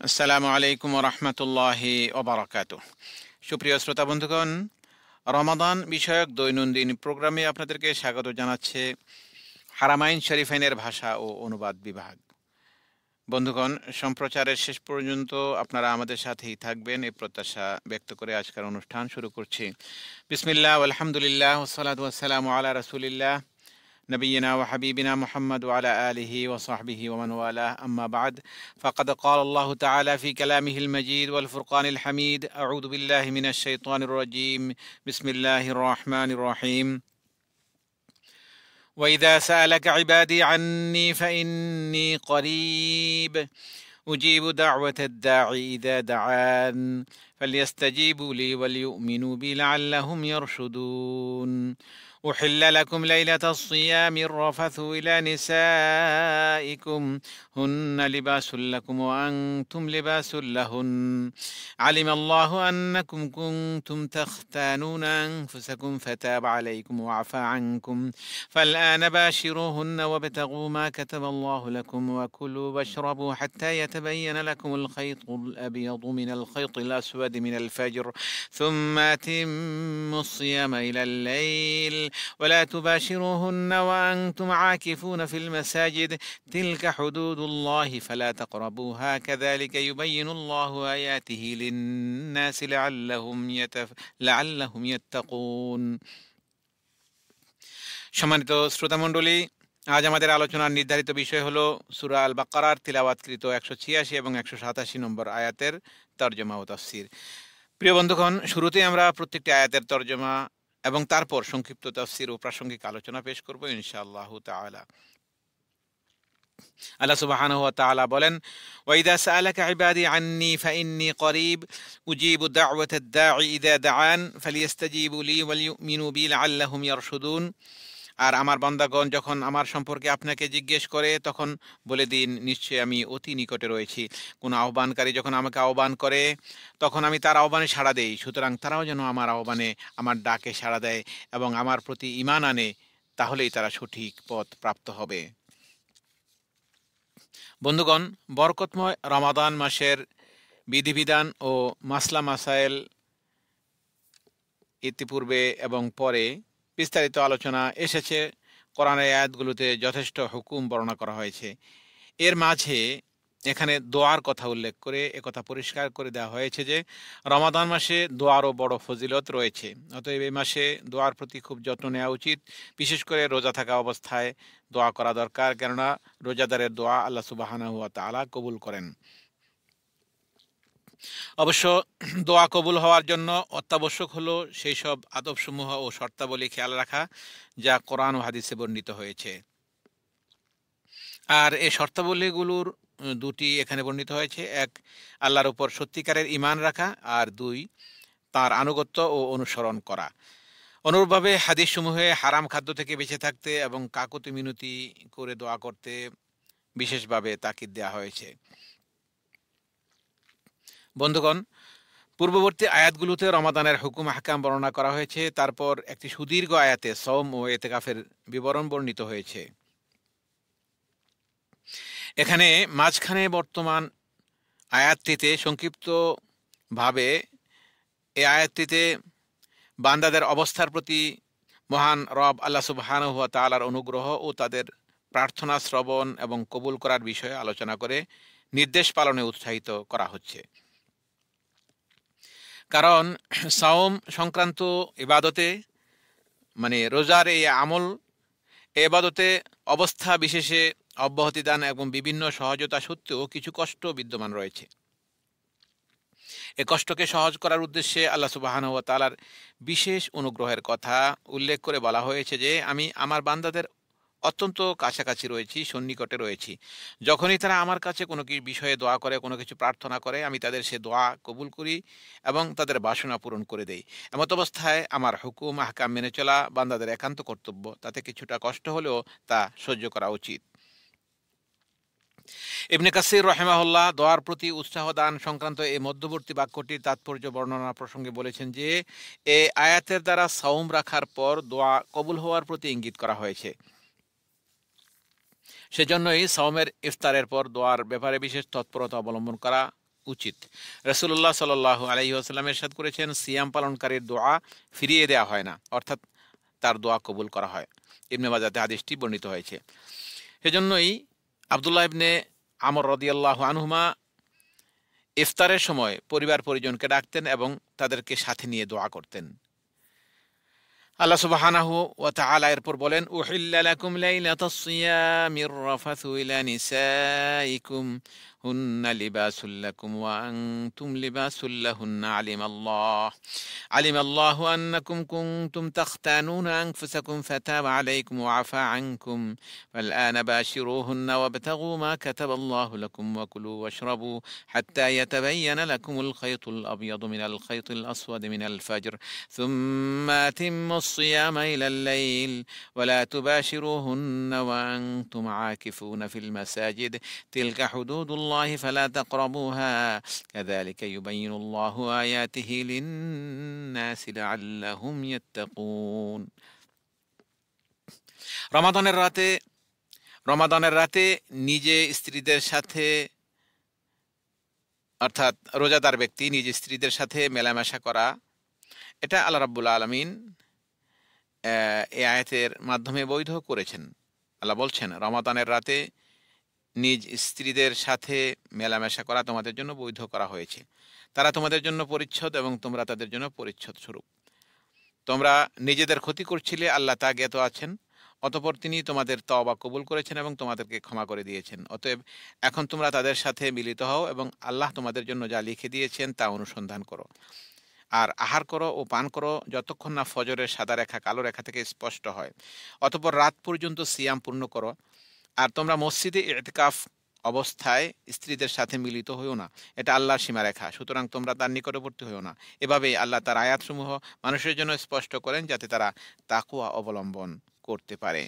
আসসালামু আলাইকুম রহমতুল্লাহি ওবারাকাতুহ। সুপ্রিয় শ্রোতা বন্ধুগণ, রমাদান বিষয়ক দৈনন্দিন প্রোগ্রামে আপনাদেরকে স্বাগত জানাচ্ছে হারামাইন শরীফাইনের ভাষা ও অনুবাদ বিভাগ। বন্ধুগণ, সম্প্রচারের শেষ পর্যন্ত আপনারা আমাদের সাথেই থাকবেন এই প্রত্যাশা ব্যক্ত করে আজকের অনুষ্ঠান শুরু করছি। বিসমিল্লাহ, আলহামদুলিল্লাহ, ওয়াসসালাতু ওয়াসসালামু আলা রাসূলিল্লাহ نبينا وحبيبنا محمد وعلى آله وصحبه ومن والاه، أما بعد، فقد قال الله تعالى في كلامه المجيد والفرقان الحميد: أعوذ بالله من الشيطان الرجيم، بسم الله الرحمن الرحيم. وإذا سألك عبادي عني فإني قريب أجيب دعوة الداعي إذا دعان فليستجيبوا لي وليؤمنوا بي لعلهم يرشدون. أحل لكم ليلة الصيام الرفث إلى نسائكم هن لباس لكم وأنتم لباس لهن علم الله أنكم كنتم تختانون أنفسكم فتاب عليكم وعفى عنكم فالآن باشروهن وابتغوا ما كتب الله لكم وكلوا واشربوا حتى يتبين لكم الخيط الأبيض من الخيط الأسود من الفجر ثم أتموا الصيام إلى الليل ولا تباشروهن وأنتم عاكفون في المساجد تلك حدود الله فلا تقربوها كذلك يبين الله آياته للناس لعلهم يتقون. সম্মানিত শ্রোতামণ্ডলী, আজ আমাদের আলোচনার নির্ধারিত বিষয় হলো সূরা আল বাকারার তিলাওয়াতকৃত 186 এবং 187 নম্বর আয়াতের তরজমা ও তাফসীর। প্রিয় বন্ধুগণ, শুরুতে আমরা প্রত্যেকটি আয়াতের তরজমা এবং তারপর সংক্ষিপ্ত তাফসীর ও প্রাসঙ্গিক আলোচনা পেশ করব ইনশাআল্লাহ তাআলা। আল্লাহ সুবহানাহু ওয়া তাআলা বলেন, ওয়াইদা সাআলাকা ইবাদি আন্নী ফাইন্নী করিব উজিবু দাওয়াতাদ দাঈ ইযা দাআন ফালিয়াস্তাজিবু লি ওয়ালিউমিনু বি লাআল্লাহুম ইয়ারশুদুন। আর আমার বান্দাগণ যখন আমার সম্পর্কে আপনাকে জিজ্ঞেস করে তখন বলে দিন, নিশ্চয়ই আমি অতি নিকটে রয়েছি। কোনো আহ্বানকারী যখন আমাকে আহ্বান করে তখন আমি তার আহ্বানে সাড়া দেই, সুতরাং তারাও যেন আমার আহ্বানে, আমার ডাকে সাড়া দেয় এবং আমার প্রতি ঈমান আনে, তাহলেই তারা সঠিক পথ প্রাপ্ত হবে। বন্ধুগণ, বরকতময় রমাদান মাসের বিধিবিধান ও মাসলা মাসাইল ইতিপূর্বে এবং পরে বিস্তারিত আলোচনা এসেছে। কোরআনের আয়াতগুলোতে যথেষ্ট হুকুম বর্ণনা করা হয়েছে। এর মাঝে এখানে দোয়ার কথা উল্লেখ করে একথা পরিষ্কার করে দেওয়া হয়েছে যে রমাদান মাসে দোয়ারও বড় ফজিলত রয়েছে। অতএব এই মাসে দোয়ার প্রতি খুব যত্ন নেওয়া উচিত। বিশেষ করে রোজা থাকা অবস্থায় দোয়া করা দরকার, কেননা রোজাদারের দোয়া আল্লাহ সুবহানাহু ওয়া তাআলা কবুল করেন। অবশ্য দোয়া কবুল হওয়ার জন্য অত্যাবশ্যক হলো সেই সব আদবসমূহ ও শর্তাবলী খেয়াল রাখা যা কোরআন ও হাদিসে বর্ণিত হয়েছে। আর এই শর্তাবলীগুলোর দুটি এখানে বর্ণিত হয়েছে: এক, আল্লাহর উপর সত্যিকারের ঈমান রাখা, আর দুই, তার আনুগত্য ও অনুসরণ করা। অনুরূপভাবে হাদিসসমূহে হারাম খাদ্য থেকে বেঁচে থাকতে এবং কাকুতি মিনতি করে দোয়া করতে বিশেষভাবে তাকিদ দেওয়া হয়েছে। বন্ধুগণ, পূর্ববর্তী আয়াতগুলোতে রমাদানের হুকুম আহকাম বর্ণনা করা হয়েছে। তারপর একটি সুদীর্ঘ আয়াতে সওম ও ইতিকাফের বিবরণ বর্ণিত হয়েছে। এখানে মাঝখানে বর্তমান আয়াতটিতে সংক্ষিপ্তভাবে এই আয়াতটিতে বান্দাদের অবস্থার প্রতি মহান রব আল্লাহ সুবহানাহু ওয়া তাআলার অনুগ্রহ ও তাদের প্রার্থনা শ্রবণ এবং কবুল করার বিষয়ে আলোচনা করে নির্দেশ পালনে উৎসাহিত করা হচ্ছে। কারণ সাওম সংক্রান্ত ইবাদতে, মানে রোজার এই আমল, ইবাদতে অবস্থা বিশেষে অব্যাহতি দান এবং বিভিন্ন সহজতা সত্ত্বেও কিছু কষ্ট বিদ্যমান রয়েছে। এ কষ্টকে সহজ করার উদ্দেশ্যে আল্লাহ সুবহানাহু ওয়া তাআলার বিশেষ অনুগ্রহের কথা উল্লেখ করে বলা হয়েছে যে আমি আমার বান্দাদের অত্যন্ত কাছাকাছি রয়েছি, সন্নিকটে রয়েছি। যখনই তারা আমার কাছে কোনো বিষয়ে দোয়া করে, কোনো কিছু প্রার্থনা করে, আমি তাদের সে দোয়া কবুল করি এবং তাদের বাসনা পূরণ করে দেই। এমত অবস্থায় আমার হুকুম আহকাম মেনে চলা বান্দাদের একান্ত কর্তব্য। তাতে কিছুটা কষ্ট হলেও তা সহ্য করা উচিত। ইবনে কাসির রাহিমাহুল্লাহ দোয়ার প্রতি উৎসাহ দান সংক্রান্ত এই মধ্যবর্তী বাক্যটির তাৎপর্য বর্ণনা প্রসঙ্গে বলেছেন যে এই আয়াতের দ্বারা সাওম রাখার পর দোয়া কবুল হওয়ার প্রতি ইঙ্গিত করা হয়েছে। সেজন্যই সাওমের ইফতারের পর দোয়ার ব্যাপারে বিশেষ তৎপরতা অবলম্বন করা উচিত। রাসূলুল্লাহ সাল্লাল্লাহু আলাইহি ওয়াসাল্লাম ইরশাদ করেছেন, সিয়াম পালনকারীর দোয়া ফিরিয়ে দেওয়া হয় না, অর্থাৎ তার দোয়া কবুল করা হয়। ইবনে মাজাহতে হাদিসটি বর্ণিত হয়েছে। সেজন্যই আব্দুল্লাহ ইবনে আমর রাদিয়াল্লাহু আনহুমা ইফতারের সময় পরিবার পরিজনকে ডাকতেন এবং তাদেরকে সাথে নিয়ে দোয়া করতেন। আল্লাহ সুবহানাহু ওয়া তাআলা এরপর বলেন, উহিল্লা লাকুম লাইলাতাস সিয়ামির রাফাথু ইলা নিসাইকুম হুন্না লিবাসুল লাকুম ওয়া আনতুম লিবাসুল লাহুন্না আলিমাল্লাহু আন্নাকুম কুনতুম তাখতানুনা আনফুসাকুম ফাতাবা আলাইকুম ওয়া আফা আনকুম ফালআনা বাশিরুহুন্না ওয়াবতাগু মা কাতাবাল্লাহু লাকুম ওয়া কুলু ওয়াশরাবু হাত্তা ইয়াতাবাyyana লাকুমুল খায়তুল আবয়াদু মিনাল খায়তিল আসওয়াদি মিনাল ফাজর সুম্মা আতিম্মুস الصيام إلى الليل ولا تباشروهن وأنتم عاكفون في المساجد تلك حدود الله فلا تقربوها كذلك يبين الله آياته للناس لعلهم يتقون। রমাদানের রাতে নিজে স্ত্রীদের সাথে, অর্থাৎ রোজাদার ব্যক্তি নিজে স্ত্রীদের সাথে মেলামেশা করা, এটা আল্লাহ রাব্বুল আলামিন এই আয়াতের মাধ্যমে বৈধ করেছেন। আল্লাহ বলছেন, রমাদানের রাতে নিজ স্ত্রীদের সাথে মেলামেশা করা তোমাদের জন্য বৈধ করা হয়েছে। তারা তোমাদের জন্য পরিচ্ছদ এবং তোমরা তাদের জন্য পরিচ্ছদ স্বরূপ। তোমরা নিজেদের ক্ষতি করছিলে, আল্লাহ তা জ্ঞাত আছেন। অতঃপর তিনি তোমাদের তওবা কবুল করেছেন এবং তোমাদেরকে ক্ষমা করে দিয়েছেন। অতএব এখন তোমরা তাদের সাথে মিলিত হও এবং আল্লাহ তোমাদের জন্য যা লিখে দিয়েছেন তা অনুসন্ধান করো। আর আহার করো ও পান করো যতক্ষণ না ফজরের সাদা রেখা কালো রেখা থেকে স্পষ্ট হয়। অতঃপর রাত পর্যন্ত সিয়াম পূর্ণ করো। আর তোমরা মসজিদে ইতিকাফ অবস্থায় স্ত্রীদের সাথে মিলিত হইও না, এটা আল্লাহর সীমারেখা, সুতরাং তোমরা তার নিকটবর্তী হইও না। এভাবেই আল্লাহ তার আয়াতসমূহ মানুষের জন্য স্পষ্ট করেন যাতে তারা তাকওয়া অবলম্বন করতে পারে।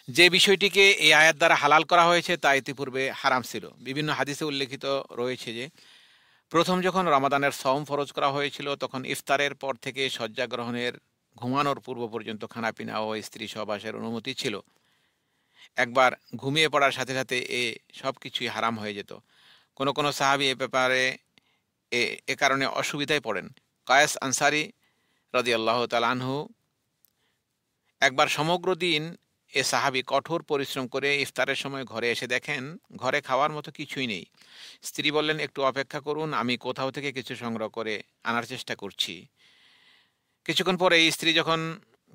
যে বিষয়টিকে এই আয়াত দ্বারা হালাল করা হয়েছে তা ইতিপূর্বে হারাম ছিল। বিভিন্ন হাদিসে উল্লেখিত রয়েছে যে প্রথম যখন রমাদানের সওম ফরজ করা হয়েছিল তখন ইফতারের পর থেকে শয্যা গ্রহণের ঘুমানোর পূর্ব পর্যন্ত খানাপিনা ও স্ত্রী সহবাসের অনুমতি ছিল। একবার ঘুমিয়ে পড়ার সাথে সাথে সব কিছুই হারাম হয়ে যেত। কোনো কোনো সাহাবী এ ব্যাপারে এ কারণে অসুবিধায় পড়েন। কায়েস আনসারী রাদিয়াল্লাহু তাআলা আনহু একবার সমগ্র দিন সাহাবী কঠোর পরিশ্রম করে ইফতারের সময় ঘরে এসে দেখেন ঘরে খাওয়ার মতো কিছুই নেই। স্ত্রী বললেন, একটু অপেক্ষা করুন, আমি কোথাও থেকে কিছু সংগ্রহ করে আনার চেষ্টা করছি। কিছুক্ষণ পরে স্ত্রী যখন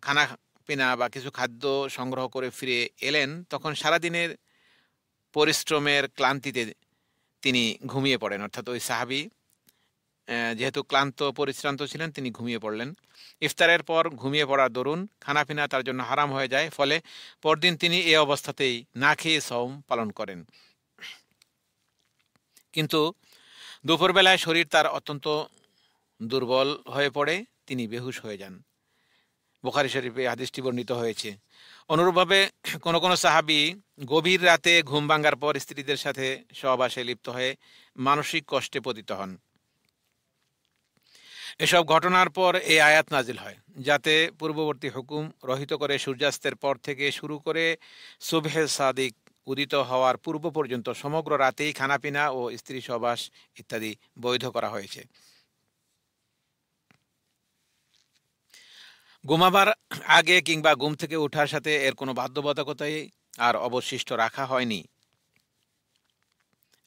খানা পিনা বা কিছু খাদ্য সংগ্রহ করে ফিরে এলেন তখন সারাদিনের পরিশ্রমের ক্লান্তিতে তিনি ঘুমিয়ে পড়েন। অর্থাৎ ওই সাহাবী যেহেতু ক্লান্ত পরিশ্রান্ত ছিলেন তিনি ঘুমিয়ে পড়লেন। ইফতারের পর ঘুমিয়ে পড়ার দরুন খানাপিনা তার জন্য হারাম হয়ে যায়। ফলে পরদিন তিনি এই অবস্থাতেই না খেয়ে সওম পালন করেন। কিন্তু দুপুরবেলায় শরীর তার অত্যন্ত দুর্বল হয়ে পড়ে, তিনি বেহুশ হয়ে যান। বুখারী শরীফে হাদিসটি বর্ণিত হয়েছে। অনুরূপভাবে কোনো কোনো সাহাবী গভীর রাতে ঘুম ভাঙার পর স্ত্রীদের সাথে সহবাসে লিপ্ত হয়ে মানসিক কষ্টে পতিত হন। এসব ঘটনার পর এই আয়াত নাজিল হয় যাতে পূর্ববর্তী হুকুম রহিত করে সূর্যাস্তের পর থেকে শুরু করে সুবহে সাদিক উদিত হওয়ার পূর্ব পর্যন্ত সমগ্র রাতেই খানাপিনা ও স্ত্রী সহবাস ইত্যাদি বৈধ করা হয়েছে। ঘুমাবার আগে কিংবা ঘুম থেকে ওঠার সাথে এর কোনো বাধ্যবাধকতাই আর অবশিষ্ট রাখা হয়নি।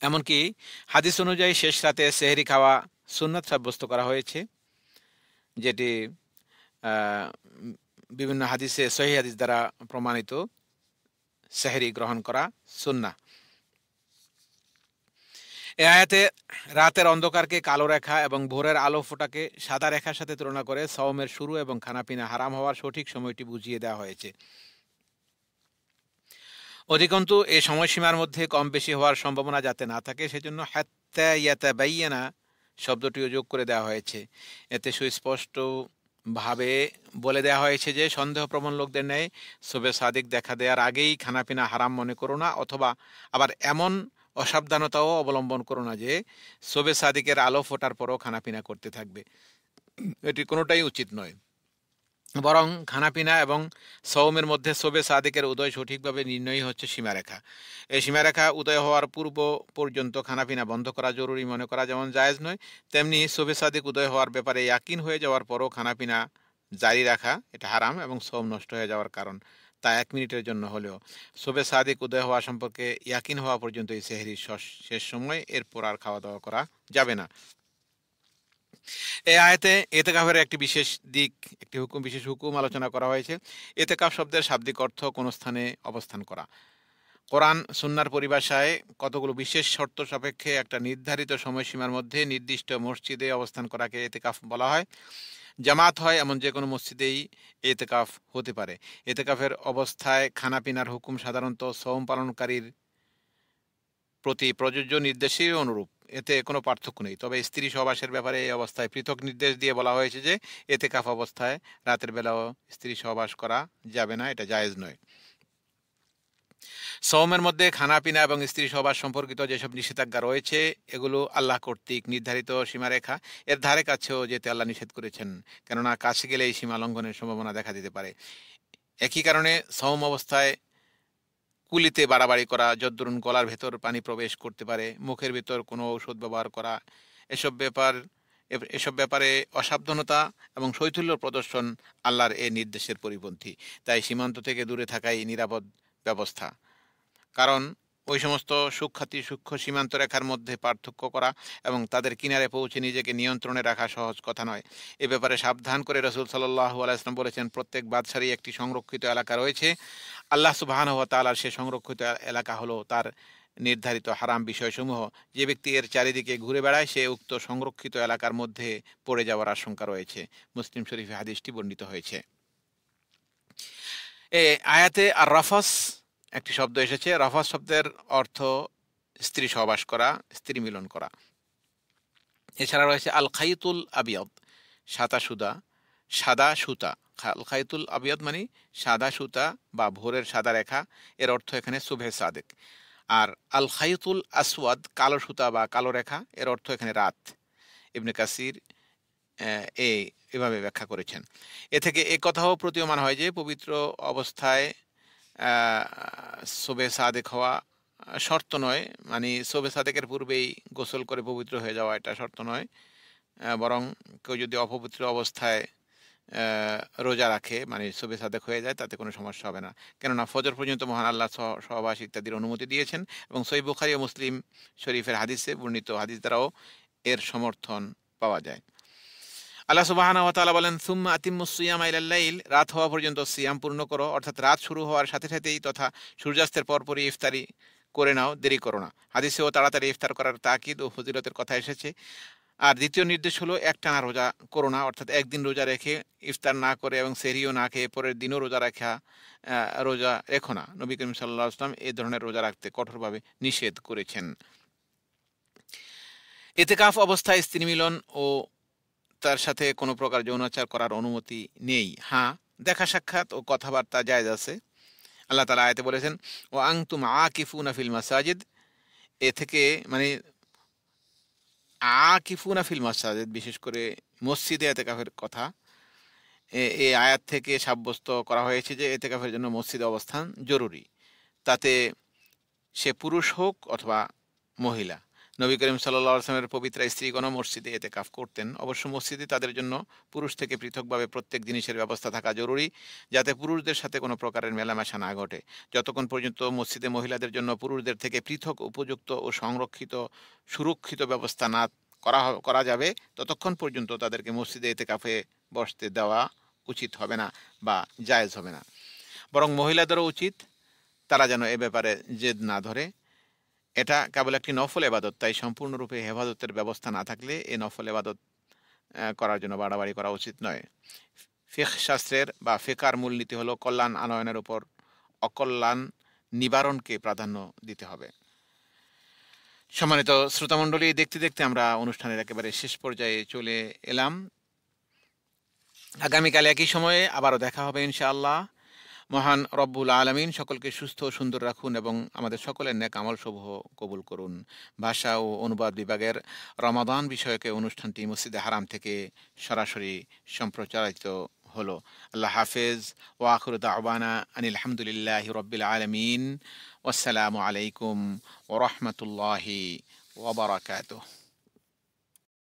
এমনকি হাদিস অনুযায়ী শেষ রাতে সেহরি খাওয়া সুন্নাত সাব্যস্ত করা হয়েছে, যেটি বিভিন্ন হাদিসে সহিহ হাদিস দ্বারা প্রমাণিত। সেহরি গ্রহণ করা সুন্নাহ। এই আয়াতে রাতের অন্ধকারকে কালো রেখা এবং ভোরের আলো ফোটাকে সাদা রেখার সাথে তুলনা করে সওমের শুরু এবং খানাপিনা হারাম হওয়ার সঠিক সময়টি বুঝিয়ে দেওয়া হয়েছে। অধিকন্তু এই সময়সীমার মধ্যে কম বেশি হওয়ার সম্ভাবনা যাতে না থাকে সেজন্য হাত্তা ইয়াতাবায়্যানা শব্দটিও যোগ করে দেওয়া হয়েছে। এতে সুস্পষ্টভাবে বলে দেওয়া হয়েছে যে সন্দেহপ্রবণ লোকদের ন্যায় সুবহে সাদিক দেখা দেওয়ার আগেই খানাপিনা হারাম মনে করো না, অথবা আবার এমন অসাবধানতাও অবলম্বন করো না যে সুবহে সাদিকের আলো ফোটার পরও খানাপিনা করতে থাকবে। এটি কোনোটাই উচিত নয়। বরং খানাপিনা এবং সওমের মধ্যে শবে সাদিকের উদয় সঠিকভাবে নির্ণয় হচ্ছে সীমারেখা। এই সীমারেখা উদয় হওয়ার পূর্ব পর্যন্ত খানাপিনা বন্ধ করা জরুরি মনে করা যেমন জায়েজ নয়, তেমনি শবে সাদিক উদয় হওয়ার ব্যাপারে ইয়াকিন হয়ে যাওয়ার পরও খানাপিনা জারি রাখা এটা হারাম এবং সওম নষ্ট হয়ে যাওয়ার কারণ। তা 1 মিনিটের জন্য হলেও শবে সাদিক উদয় হওয়া সম্পর্কে ইয়াকিন হওয়া পর্যন্ত এই সেহরির শেষ সময়, এরপর আর খাওয়া দাওয়া করা যাবে না। এই আয়াতে এতেকাফের একটি বিশেষ দিক, একটি বিশেষ হুকুম আলোচনা করা হয়েছে। এতেকাফ শব্দের শাব্দিক অর্থ কোন স্থানে অবস্থান করা। কোরআন সুন্নাহর পরিভাষায় কতগুলো বিশেষ শর্ত সাপেক্ষে একটা নির্ধারিত সময়সীমার মধ্যে নির্দিষ্ট মসজিদে অবস্থান করাকে এতেকাফ বলা হয়। জামাত হয় এমন যে কোনো মসজিদেই এতেকাফ হতে পারে। এতেকাফের অবস্থায় খানাপিনার হুকুম সাধারণত সওম পালনকারীর প্রতি প্রযোজ্য নির্দেশের অনুরূপ, এতে কোনো পার্থক্য নেই। তবে স্ত্রী সহবাসের ব্যাপারে এই অবস্থায় পৃথক নির্দেশ দিয়ে বলা হয়েছে যে এতেকাফ অবস্থায় রাতের বেলাও স্ত্রী সহবাস করা যাবে না, এটা জায়েজ নয়। সওমের মধ্যে খানাপিনা এবং স্ত্রী সহবাস সম্পর্কিত যেসব নিষেধাজ্ঞা রয়েছে এগুলো আল্লাহ কর্তৃক নির্ধারিত সীমারেখা, এর ধারে কাছেও যেতে আল্লাহ নিষেধ করেছেন, কেননা কাছে গেলে এই সীমা লঙ্ঘনের সম্ভাবনা দেখা দিতে পারে। একই কারণে সওম অবস্থায় কুলিতে বাড়াবাড়ি করা, যদ্দরুন গলার ভেতর পানি প্রবেশ করতে পারে, মুখের ভেতর কোনো ঔষধ ব্যবহার করা, এসব ব্যাপারে অসাবধানতা এবং শৈথিল্য প্রদর্শন আল্লাহর এ নির্দেশের পরিপন্থী। তাই সীমান্ত থেকে দূরে থাকাই নিরাপদ ব্যবস্থা। কারণ ওই সমস্ত সূক্ষ্ম সীমান্ত রেখার মধ্যে পার্থক্য করা এবং তাদের কিনারে পৌঁছে নিজেকে নিয়ন্ত্রণে রাখা সহজ কথা নয়। এ ব্যাপারে সাবধান করে রাসূল সাল্লাল্লাহু আলাইহি ওয়াসাল্লাম বলেছেন, প্রত্যেক বাদশারই একটি সংরক্ষিত এলাকা রয়েছে। আল্লাহ সুবহানাহু ওয়া তাআলার সে সংরক্ষিত এলাকা হলো তার নির্ধারিত হারাম বিষয়সমূহ। যে ব্যক্তি এর চারিদিকে ঘুরে বেড়ায় সে উক্ত সংরক্ষিত এলাকার মধ্যে পড়ে যাওয়ার আশঙ্কা রয়েছে। মুসলিম শরীফে হাদিসটি বর্ণিত হয়েছে। এ আয়াতে আর রাফাস একটি শব্দ এসেছে। রাফাস শব্দের অর্থ স্ত্রী সহবাস করা, স্ত্রী মিলন করা। এছাড়া রয়েছে আল খাইতুল আবিয়াদ, সাদা সুতা। আল খাইতুল আবিয়াদ মানে সাদা সুতা বা ভোরের সাদা রেখা, এর অর্থ এখানে সুবহে সাদেক। আর আল খাইতুল আসওয়াদ কালো সুতা বা কালো রেখা, এর অর্থ এখানে রাত। ইবনে কাসির এভাবে ব্যাখ্যা করেছেন। এ থেকে এ কথাও প্রতীয়মান হয় যে পবিত্র অবস্থায় শোবে সাদেক হওয়া শর্ত নয়, মানে শোবে সাদেকের পূর্বেই গোসল করে পবিত্র হয়ে যাওয়া এটা শর্ত নয়। বরং কেউ যদি অপবিত্র অবস্থায় রোজা রাখে, মানে শোবে সাদেক হয়ে যায়, তাতে কোনো সমস্যা হবে না। কেননা ফজর পর্যন্ত মহান আল্লাহ সহবাস ইত্যাদির অনুমতি দিয়েছেন এবং সহিহ বুখারী ও মুসলিম শরীফের হাদিসে বর্ণিত হাদিস দ্বারাও এর সমর্থন পাওয়া যায়। আল্লাহ সুবহানাহু ওয়া তাআলা বলেন, সুম্মা আতিম্মুস সিয়ামা ইলাল লাইল, রাত হওয়া পর্যন্ত সিয়াম পূর্ণ করো, অর্থাৎ রাত শুরু হওয়ার সাথে সাথেই তথা সূর্যাস্তের পরপরই ইফতারি করে নাও, দেরি করো না। হাদিসেও তাড়াতাড়ি ইফতার করার তাকিদ ও ফজিলতের কথা এসেছে। আর দ্বিতীয় নির্দেশ হলো একটানা রোজা করো না, অর্থাৎ একদিন রোজা রেখে ইফতার না করে এবং সেহরিও না খেয়ে পরের দিনও রোজা রেখো না। নবী করিম সাল্লাল্লাহু আলাইহি ওয়াসাল্লাম এই ধরনের রোজা রাখতে কঠোরভাবে নিষেধ করেছেন। ইতিকাফ অবস্থায় স্ত্রী মিলন ও তার সাথে কোনো প্রকার যৌনাচার করার অনুমতি নেই। হ্যাঁ, দেখা সাক্ষাৎ ও কথাবার্তা জায়েজ আছে। আল্লাহ তাআলা আয়াতে বলেছেন, ও আনতুম আকিফুনা ফিল মাসাজিদ। এ থেকে মানে আকিফুনা ফিল মাসাজিদ, বিশেষ করে মসজিদে ইতিকাফের কথা এই আয়াত থেকে সাব্যস্ত করা হয়েছে যে ইতিকাফের জন্য মসজিদে অবস্থান জরুরি, তাতে সে পুরুষ হোক অথবা মহিলা। নবী করিম সাল্লাল্লাহু আলাইহি ওয়াসাল্লামের পবিত্র স্ত্রীগণ মসজিদে ইতিকাফ করতেন। অবশ্য মসজিদে তাদের জন্য পুরুষ থেকে পৃথকভাবে প্রত্যেক জিনিসের ব্যবস্থা থাকা জরুরি, যাতে পুরুষদের সাথে কোনো প্রকারের মেলামেশা না ঘটে। যতক্ষণ পর্যন্ত মসজিদে মহিলাদের জন্য পুরুষদের থেকে পৃথক উপযুক্ত ও সুরক্ষিত ব্যবস্থা না করা যাবে, ততক্ষণ পর্যন্ত তাদেরকে মসজিদে ইতিকাফে বসতে দেওয়া উচিত হবে না বা জায়েজ হবে না। বরং মহিলাদেরও উচিত তারা যেন এ ব্যাপারে জেদ না ধরে। এটা কেবল একটি নফল ইবাদত, তাই সম্পূর্ণরূপে হেফাজতের ব্যবস্থা না থাকলে এই নফল ইবাদত করার জন্য বাড়াবাড়ি করা উচিত নয়। ফিকহ শাস্ত্রের বা ফিকার মূলনীতি হলো কল্যাণ আনয়নের উপর অকল্যাণ নিবারণকে প্রাধান্য দিতে হবে। সম্মানিত শ্রোতামণ্ডলী, দেখতে দেখতে আমরা অনুষ্ঠানের একেবারে শেষ পর্যায়ে চলে এলাম। আগামীকাল একই সময়ে আবারও দেখা হবে ইনশাআল্লাহ। মহান রব্বুল আলামিন সকলকে সুস্থ ও সুন্দর রাখুন এবং আমাদের সকলের নেক আমল সমূহ কবুল করুন। ভাষা ও অনুবাদ বিভাগের রমাদান বিষয়ক অনুষ্ঠানটি মসজিদে হারাম থেকে সরাসরি সম্প্রচারিত হলো। আল্লাহ হাফেজ। ওয়া আখিরু দাওয়ানা আনিল হামদুলিল্লাহি রাব্বিল আলামিন। ওয়াসসালামু আলাইকুম ওয়া রাহমাতুল্লাহি ওয়া বারাকাতুহু।